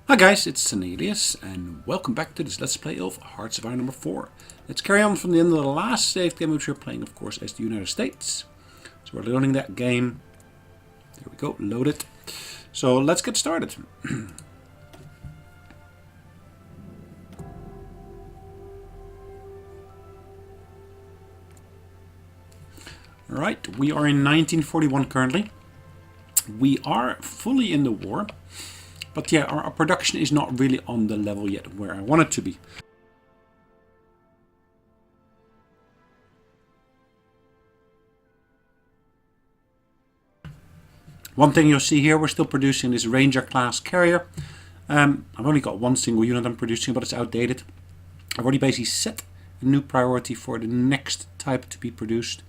Hi guys, it's Sonelias and welcome back to this Let's Play of Hearts of Iron number 4. Let's carry on from the end of the last save game, which we're playing of course as the United States. So we're loading that game. There we go, load it. So let's get started. Alright, we are in 1941 currently. We are fully in the war. But yeah, our production is not really on the level yet where I want it to be. One thing you'll see here, we're still producing this Ranger class carrier. I've only got one single unit I'm producing, but it's outdated. I've already basically set a new priority for the next type to be produced.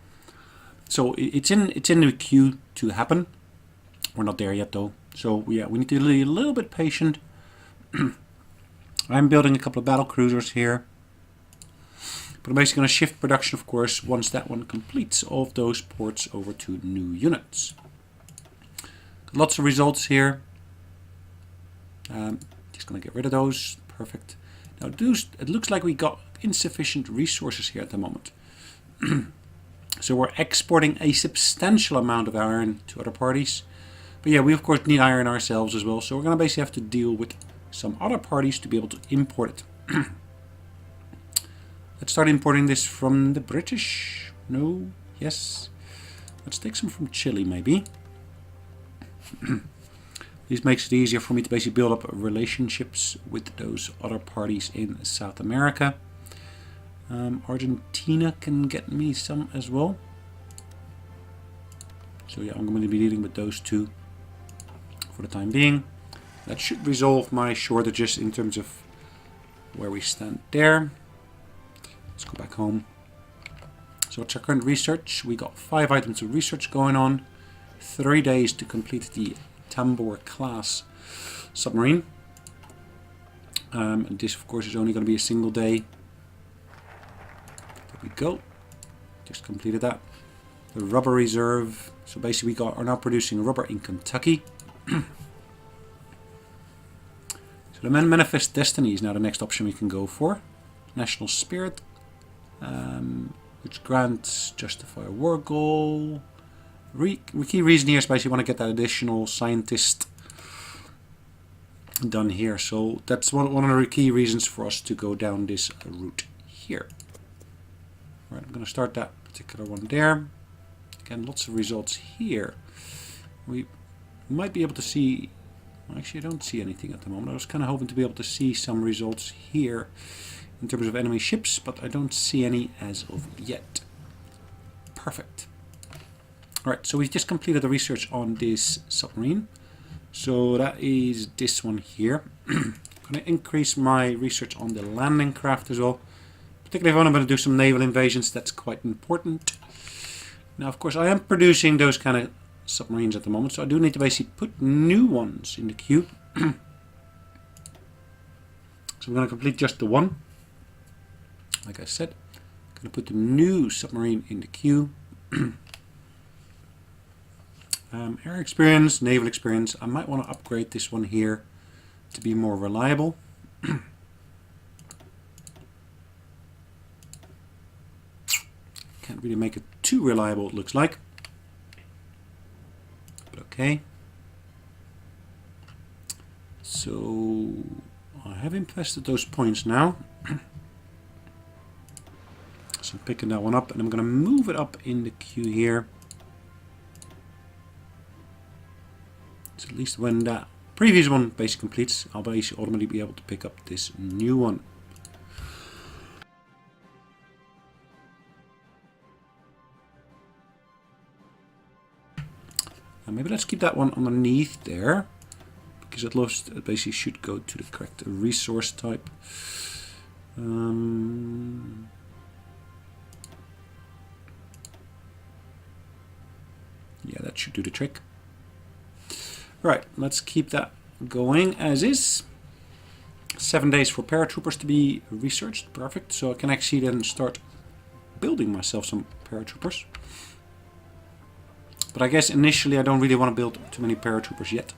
So it's in the queue to happen. We're not there yet though. So yeah, we need to be a little bit patient. I'm building a couple of battle cruisers here. But I'm basically going to shift production, of course, once that one completes, of those ports over to new units. Lots of results here. Just going to get rid of those. Perfect. Now it looks like we got insufficient resources here at the moment. So we're exporting a substantial amount of iron to other parties. But yeah, we of course need iron ourselves as well, so we're going to basically have to deal with some other parties to be able to import it. Let's start importing this from the British. No, yes. Let's take some from Chile maybe. This makes it easier for me to basically build up relationships with those other parties in South America. Argentina can get me some as well. So yeah, I'm going to be dealing with those two for the time being. That should resolve my shortages in terms of where we stand there. Let's go back home. So what's our current research? We got 5 items of research going on. 3 days to complete the Tambor class submarine. And this of course is only going to be a single day. There we go. Just completed that. The rubber reserve. So basically we are now producing rubber in Kentucky. So the Manifest Destiny is now the next option we can go for. National Spirit, which grants Justify a War Goal. Key reason here is basically want to get that additional scientist done here. So that's one of the key reasons for us to go down this route here. Right, I'm going to start that particular one there. Again, lots of results here. We might be able to see, actually I don't see anything at the moment. I was kind of hoping to be able to see some results here in terms of enemy ships, but I don't see any as of yet. Perfect. Alright, so we've just completed the research on this submarine. So that is this one here. I'm going to increase my research on the landing craft as well. Particularly if I'm going to do some naval invasions, that's quite important. Now, of course, I am producing those kind of submarines at the moment, so I do need to basically put new ones in the queue. So I'm going to complete just the one. Like I said, I'm going to put the new submarine in the queue. Air experience, naval experience. I might want to upgrade this one here to be more reliable. Can't really make it too reliable, it looks like. But okay. So I have invested those points now. So I'm picking that one up and I'm going to move it up in the queue here. So at least when that previous one basically completes, I'll basically automatically be able to pick up this new one. Maybe let's keep that one underneath there, because it basically should go to the correct resource type. Yeah, that should do the trick. Right, let's keep that going as is. 7 days for paratroopers to be researched. Perfect. So I can actually then start building myself some paratroopers. But I guess initially I don't really want to build too many paratroopers yet.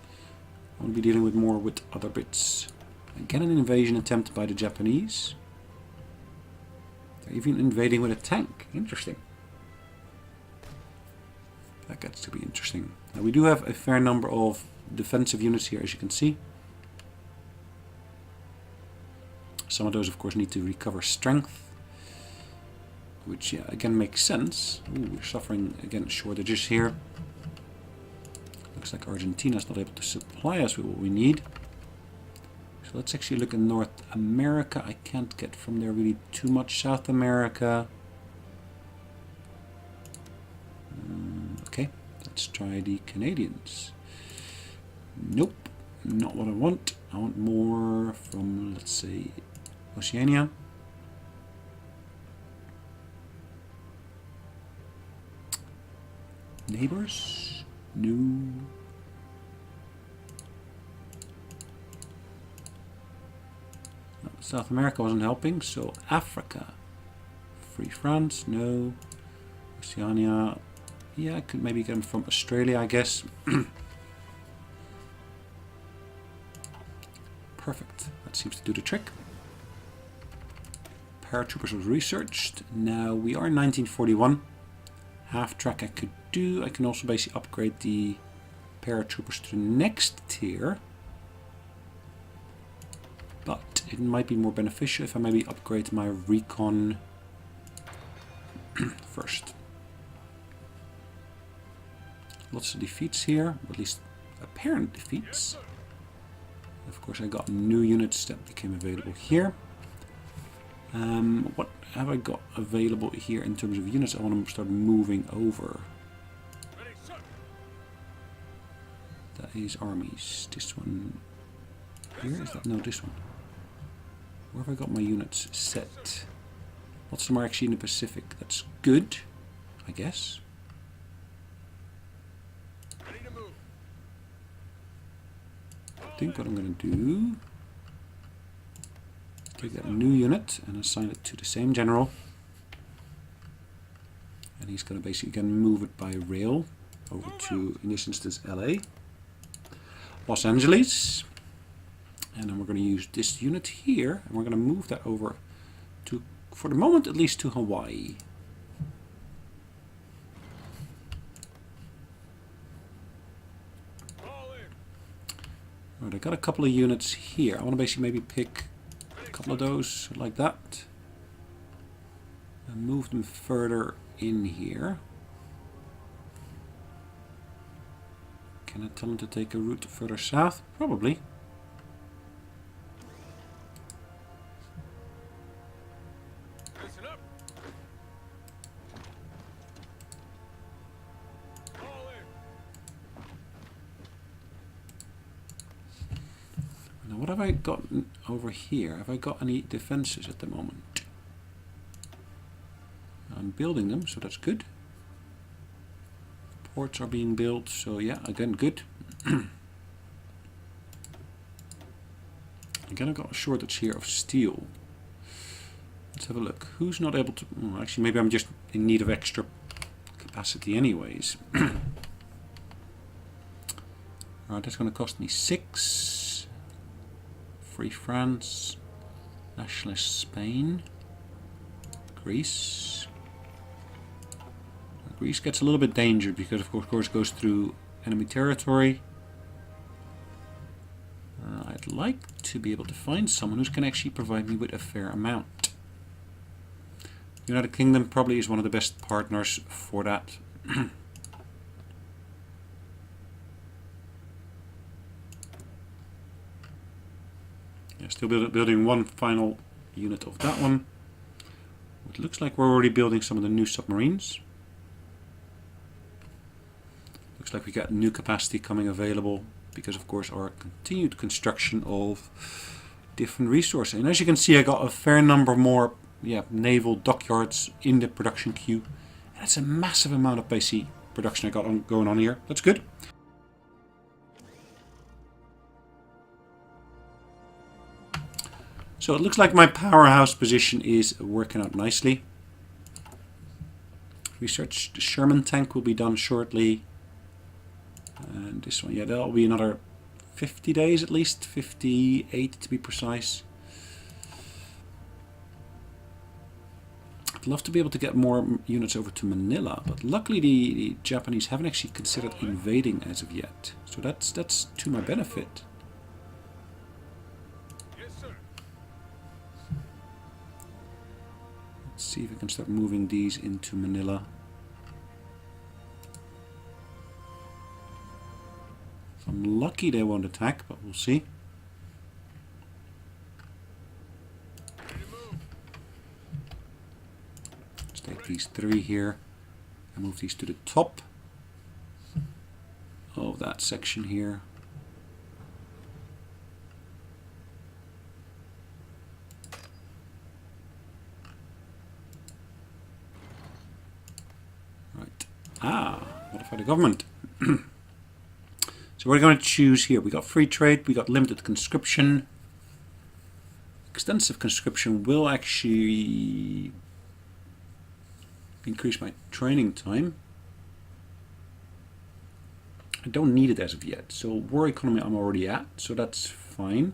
I want to be dealing with more with other bits. Again, an invasion attempt by the Japanese. They're even invading with a tank. Interesting. That gets to be interesting. Now, we do have a fair number of defensive units here, as you can see. Some of those, of course, need to recover strength. Which, yeah, again makes sense. Ooh, we're suffering, again, shortages here. Looks like Argentina's not able to supply us with what we need. So let's actually look in North America. I can't get from there really too much. South America. Okay, let's try the Canadians. Nope, not what I want. I want more from, let's say, Oceania. Neighbors? No. South America wasn't helping, so Africa. Free France? No. Oceania. Yeah, I could maybe get them from Australia, I guess. Perfect. That seems to do the trick. Paratroopers was researched. Now we are in 1941. Half track I could do. I can also basically upgrade the paratroopers to the next tier. But it might be more beneficial if I maybe upgrade my recon first. Lots of defeats here, or at least apparent defeats. Of course, I got new units that became available here. What have I got available here in terms of units I want to start moving over? That is armies. This one here, is that? No, this one. Where have I got my units set? Lots of them are actually in the Pacific. That's good, I guess. I think what I'm going to do, take that new unit and assign it to the same general, and he's going to basically again move it by rail over to, in this instance, LA, Los Angeles, and then we're going to use this unit here and we're going to move that over to, for the moment at least, to Hawaii. Right, I got a couple of units here. I want to basically maybe pick a couple of those like that and move them further in here. Can I tell them to take a route further south? Probably. What have I got over here? Have I got any defenses at the moment? I'm building them, so that's good. Ports are being built, so yeah, again, good. Again, I've got a shortage here of steel. Let's have a look. Who's not able to... Oh, actually, maybe I'm just in need of extra capacity anyways. Alright, that's going to cost me 6. Free France, nationalist Spain, Greece. Greece gets a little bit dangerous because of course it goes through enemy territory. I'd like to be able to find someone who can actually provide me with a fair amount. United Kingdom probably is one of the best partners for that. Still building one final unit of that one. It looks like we're already building some of the new submarines. Looks like we got new capacity coming available because of course our continued construction of different resources. And as you can see, I got a fair number more naval dockyards in the production queue. And it's a massive amount of basic production I got going on here. That's good. So it looks like my powerhouse position is working out nicely. Research the Sherman tank will be done shortly. And this one, yeah, that'll be another 50 days at least, 58 to be precise. I'd love to be able to get more units over to Manila, but luckily the Japanese haven't actually considered invading as of yet. So that's to my benefit. Yes, sir. Let's see if we can start moving these into Manila. If I'm lucky they won't attack, but we'll see. Take these 3 here and move these to the top of that section here. Right. Modify the government. So we're going to choose here. We got free trade, we got limited conscription. Extensive conscription will actually increase my training time. I don't need it as of yet. So war economy I'm already at, so that's fine.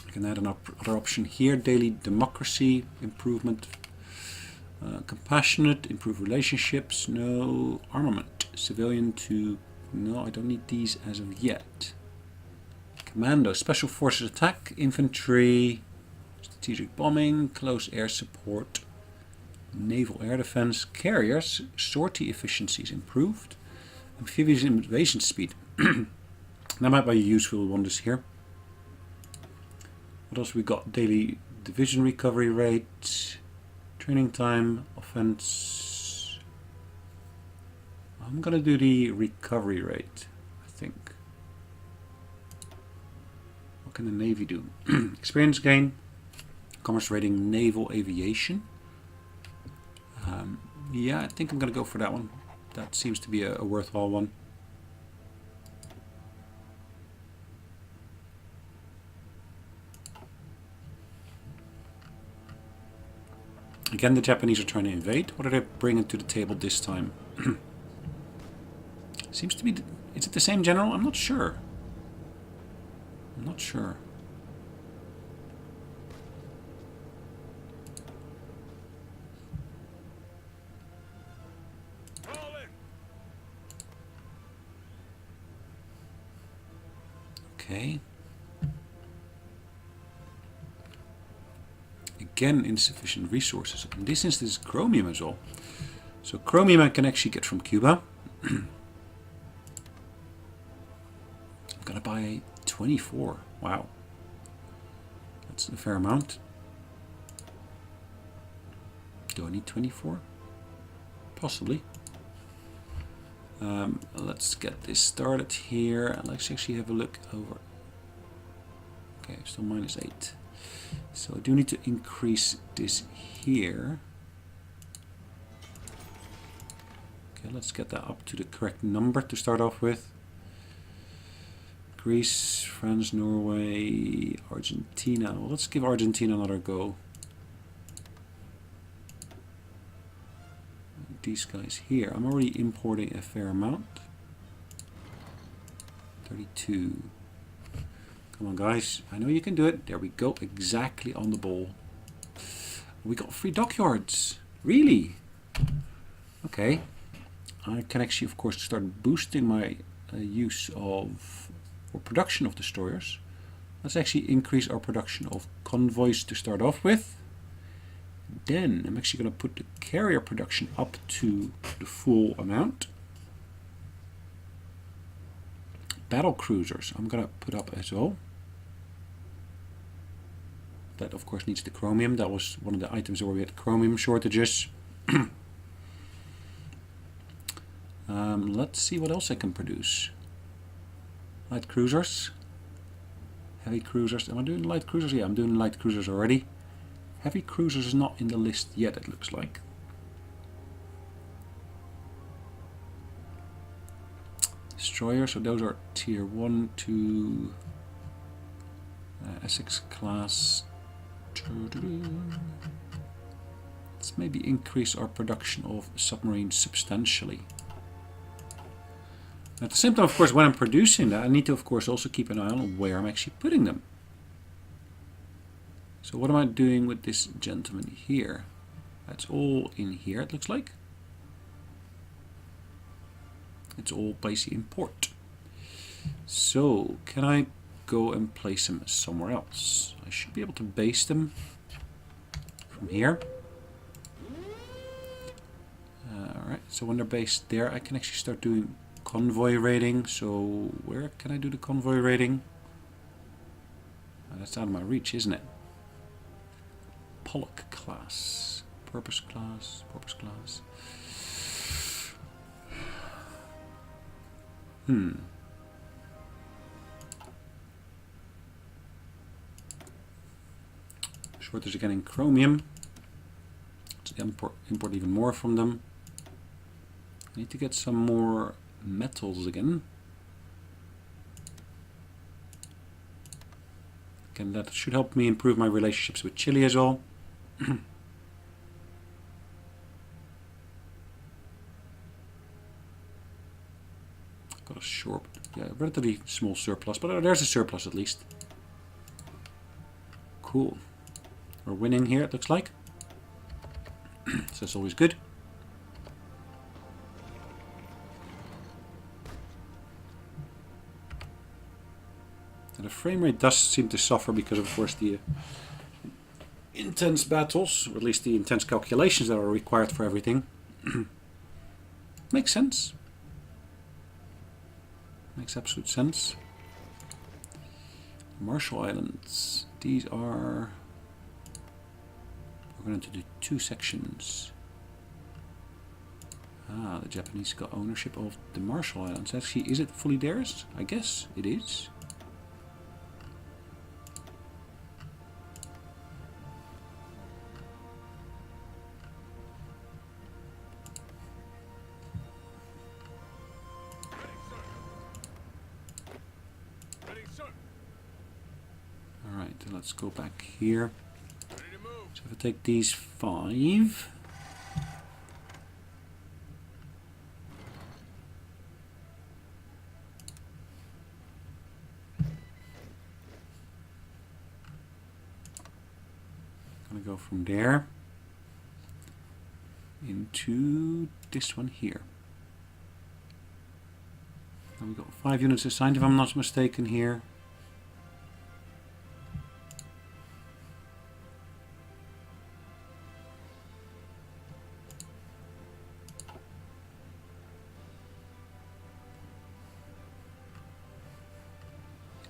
I can add another option here, daily democracy, improvement, compassionate, improve relationships, no, armament, civilian to, no, I don't need these as of yet. Commando, special forces attack, infantry, strategic bombing, close air support, naval air defense, carriers, sortie efficiency is improved, amphibious invasion speed. That might be a useful one this here. What else we got? Daily division recovery rate, training time, offense. I'm gonna do the recovery rate, I think. What can the Navy do? Experience gain, commerce rating, naval aviation. Yeah, I think I'm gonna go for that one. That seems to be a worthwhile one. Again, the Japanese are trying to invade. What are they bringing to the table this time? Seems to be... Is it the same general? I'm not sure. I'm not sure. Okay. Again, insufficient resources. In this instance, chromium as well. So chromium I can actually get from Cuba. I'm gonna buy 24. Wow. That's a fair amount. Do I need 24? Possibly. Let's get this started here. Let's actually have a look over. Okay, still -8. So I do need to increase this here. Okay, let's get that up to the correct number to start off with. Greece, France, Norway, Argentina. Well, let's give Argentina another go. These guys here. I'm already importing a fair amount. 32. Come on, guys. I know you can do it. There we go. Exactly on the ball. We got free dockyards. Really? Okay. I can actually, of course, start boosting my use of or production of destroyers. Let's actually increase our production of convoys to start off with. Then I'm actually going to put the carrier production up to the full amount. Battle cruisers I'm going to put up as well. That of course needs the chromium. That was one of the items where we had chromium shortages. Let's see what else I can produce. Light cruisers. Heavy cruisers. Am I doing light cruisers? Yeah, I'm doing light cruisers already. Heavy cruisers is not in the list yet, it looks like. Destroyers, so those are tier 1 to Essex class. Let's Let's maybe increase our production of submarines substantially. At the same time, of course, when I'm producing that, I need to, of course, also keep an eye on where I'm actually putting them. So what am I doing with this gentleman here? That's all in here, it looks like. It's all basically in port. So, can I go and place them somewhere else? I should be able to base them from here. Alright, so when they're based there, I can actually start doing convoy raiding. So, where can I do the convoy raiding? That's out of my reach, isn't it? Pollock class. Purpose class. Purpose class. Shortage again in chromium. Let's import even more from them. I need to get some more metals again. Again, that should help me improve my relationships with Chile as well. Got a short, relatively small surplus, but there's a surplus at least. Cool. We're winning here, it looks like. So that's always good. And the frame rate does seem to suffer because, of course, the intense battles, or at least the intense calculations that are required for everything. Makes sense. Makes absolute sense. Marshall Islands. These are... We're going to do 2 sections. Ah, the Japanese got ownership of the Marshall Islands. Actually, is it fully theirs? I guess it is. Alright, let's go back here. So if I take these 5, I'm gonna go from there into this one here. And we've got 5 units assigned, if I'm not mistaken, here.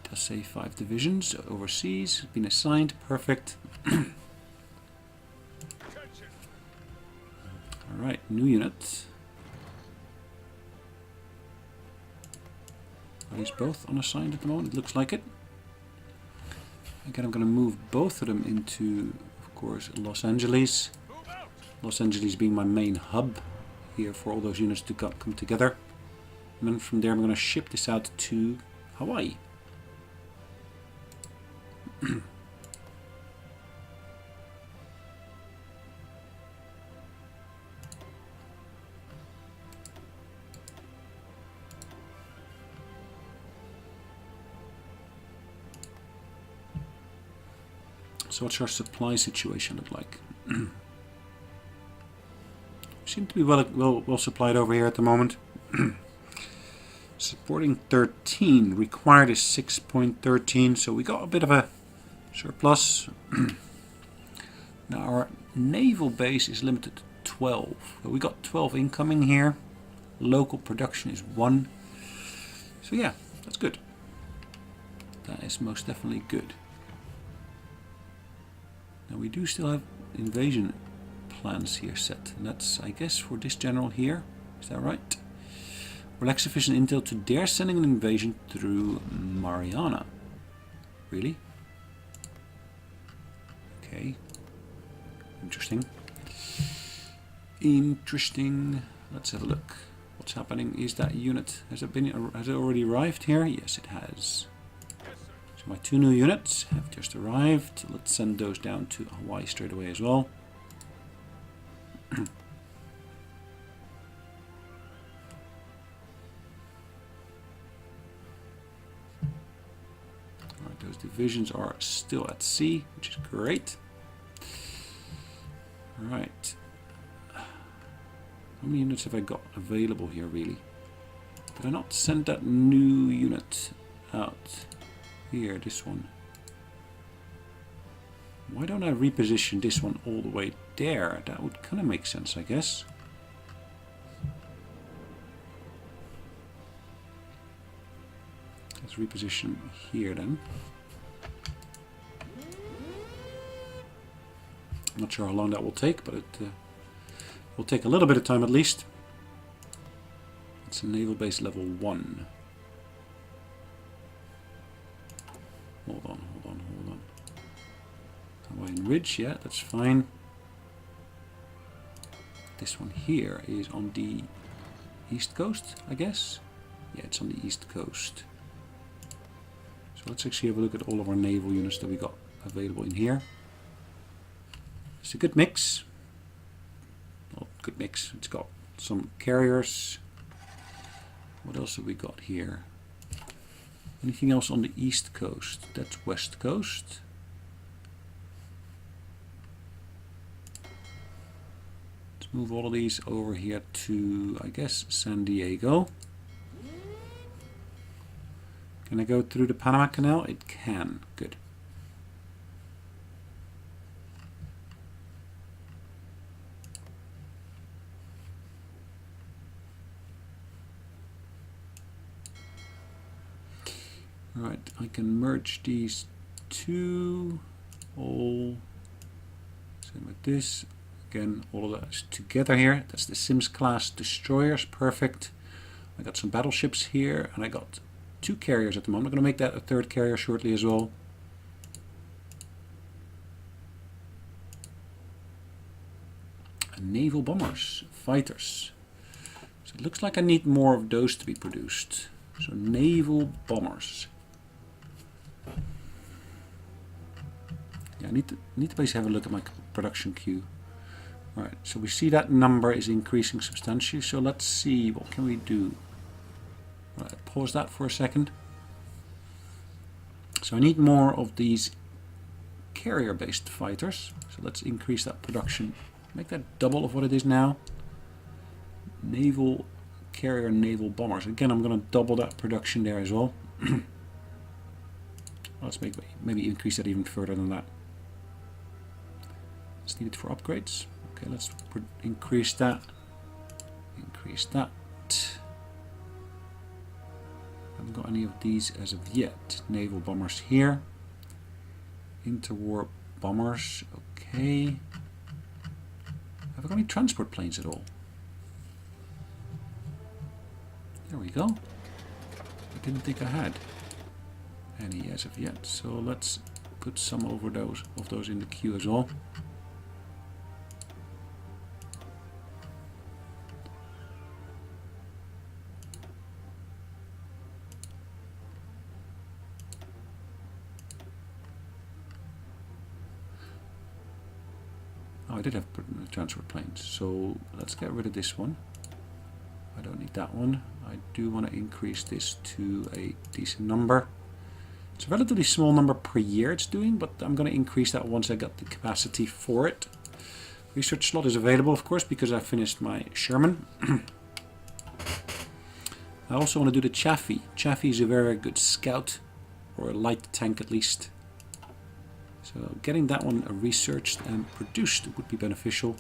Does say 5 divisions overseas been assigned. Perfect. Alright, new unit. Are these both unassigned at the moment? It looks like it. Again, I'm going to move both of them into, of course, Los Angeles. Los Angeles being my main hub here for all those units to come together. And then from there I'm going to ship this out to Hawaii. So what's our supply situation look like? We seem to be well supplied over here at the moment. Supporting 13, required is 6.13, so we got a bit of a surplus. Now our naval base is limited to 12. So we got 12 incoming here. Local production is 1. So yeah, that's good. That is most definitely good. Now we do still have invasion plans here set. And that's, I guess, for this general here. Is that right? Will lack sufficient intel to dare sending an invasion through Mariana. Really? Okay. Interesting. Interesting. Let's have a look. What's happening? Is that unit, has it already arrived here? Yes, it has. So my 2 new units have just arrived. Let's send those down to Hawaii straight away as well. Alright, those divisions are still at sea, which is great. Alright. How many units have I got available here, really? Did I not send that new unit out? Here, this one. Why don't I reposition this one all the way there? That would kind of make sense, I guess. Let's reposition here then. I'm not sure how long that will take, but it will take a little bit of time at least. It's a naval base level 1. Hold on. Hawaiian Ridge, yeah, that's fine. This one here is on the east coast, I guess. Yeah, it's on the east coast. So let's actually have a look at all of our naval units that we got available in here. It's a good mix. Well, good mix. It's got some carriers. What else have we got here? Anything else on the east coast? That's west coast. Let's move all of these over here to, I guess, San Diego. Can I go through the Panama Canal? It can. Good. Right, I can merge these two. All same with this. Again, all of that is together here. That's the Sims class destroyers. Perfect. I got some battleships here, and I got 2 carriers at the moment. I'm going to make that a 3rd carrier shortly as well. And naval bombers, fighters. So it looks like I need more of those to be produced. So naval bombers. Yeah, I need to basically have a look at my production queue. Alright, so we see that number is increasing substantially. So let's see, what can we do? Right, pause that for a second. So I need more of these carrier-based fighters. So let's increase that production. Make that double of what it is now. Naval carrier naval bombers. Again, I'm going to double that production there as well. Let's maybe increase that even further than that. It's needed for upgrades. Okay, let's increase that. Increase that. Haven't got any of these as of yet. Naval bombers here. Interwar bombers. Okay. Have I got any transport planes at all? There we go. I didn't think I had any as of yet. So let's put some of those in the queue as well. Oh, I did have transport planes, so let's get rid of this one. I don't need that one. I do want to increase this to a decent number. It's a relatively small number per year it's doing, but I'm going to increase that once I got the capacity for it. Research slot is available, of course, because I finished my Sherman. I also want to do the Chaffee. Chaffee is a very good scout, or a light tank at least. So getting that one researched and produced would be beneficial.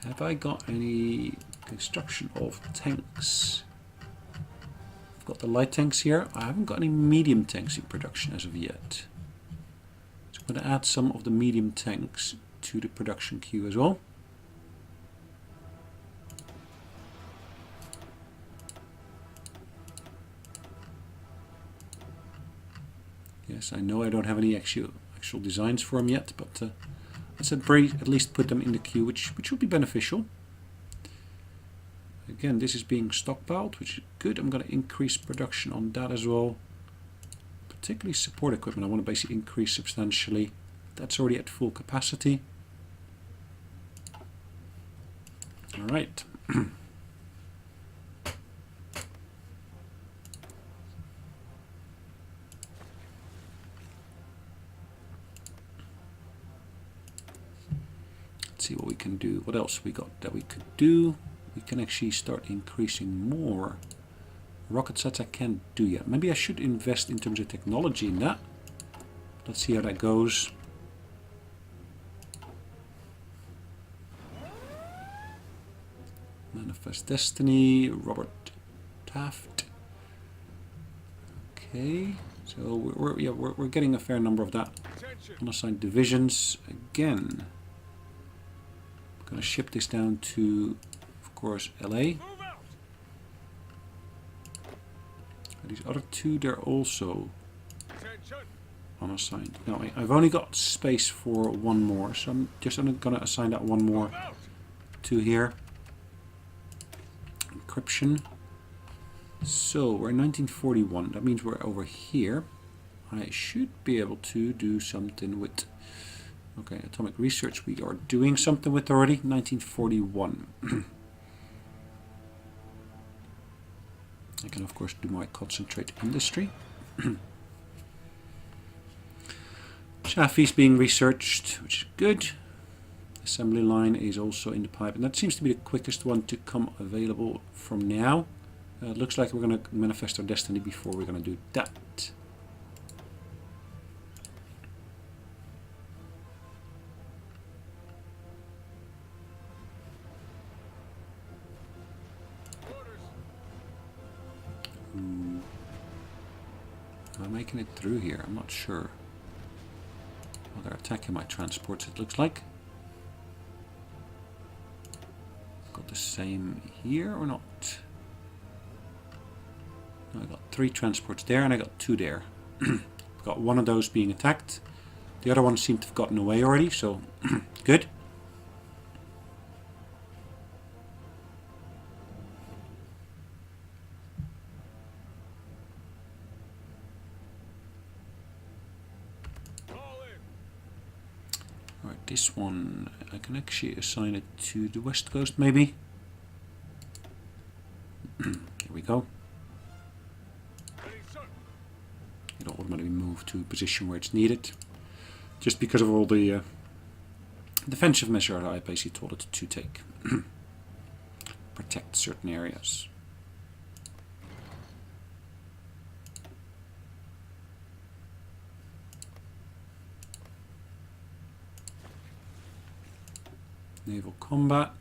Have I got any construction of tanks? I've got the light tanks here. I haven't got any medium tanks in production as of yet. So I'm going to add some of the medium tanks to the production queue as well. Yes, I know I don't have any actual designs for them yet, but let's at least put them in the queue, which would be beneficial. Again, this is being stockpiled, which is good. I'm going to increase production on that as well. particularly support equipment I want to basically increase substantially. That's already at full capacity. Alright. Let's see what we can do. What else we got that we could do? We can actually start increasing more. Rocket sets I can't do yet. Maybe I should invest in terms of technology in that. Let's see how that goes. Manifest Destiny, Robert Taft. Okay, so we're getting a fair number of that. Unassigned divisions again. I'm gonna ship this down to, of course, LA. These other two, they're also unassigned. Now I've only got space for one more, so I'm just only gonna assign that one more to here. Encryption. So we're in 1941. That means we're over here. I should be able to do something with. Okay, atomic research we are doing something with already. 1941. I can of course do my concentrate industry. Chaffee's being researched, which is good. Assembly line is also in the pipe, and that seems to be the quickest one to come available from now. It looks like we're going to manifest our destiny before we're going to do that. Am I making it through here? I'm not sure. Well, they're attacking my transports, it looks like. Got the same here or not? No, I got 3 transports there and I got 2 there. I've got one of those being attacked. The other one seemed to have gotten away already, so good. Alright, this one I can actually assign it to the west coast maybe. Here we go. It'll automatically move to a position where it's needed. Just because of all the defensive measures I basically told it to take. Protect certain areas. Naval combat.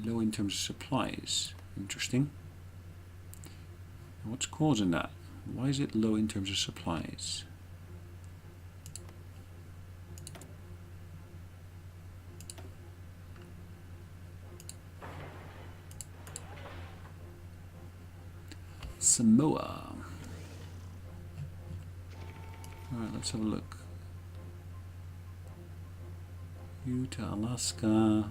Low in terms of supplies. Interesting. What's causing that? Why is it low in terms of supplies? Samoa. Alright, let's have a look. Utah, Alaska,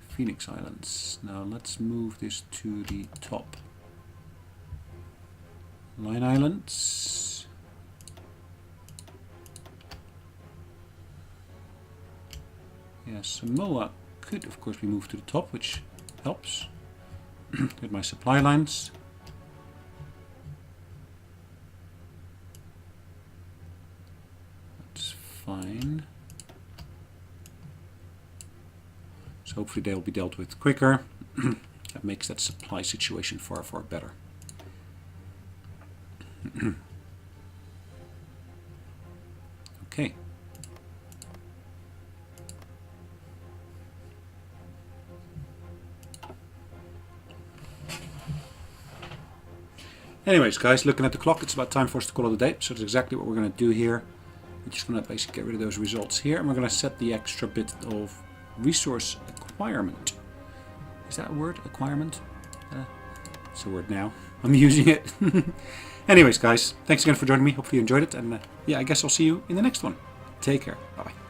Phoenix Islands. Now let's move this to the top. Line Islands. Yeah, Samoa could of course be moved to the top, which helps with my supply lines. That's fine. So hopefully they'll be dealt with quicker. That makes that supply situation far, far better. Okay. Anyways, guys, looking at the clock, it's about time for us to call it a day. So that's exactly what we're going to do here. We're just going to basically get rid of those results here, and we're going to set the extra bit of resource acquirement. Is that a word? Acquirement? It's a word now. I'm using it. Anyways, guys, thanks again for joining me. Hopefully you enjoyed it. And yeah, I guess I'll see you in the next one. Take care. Bye-bye.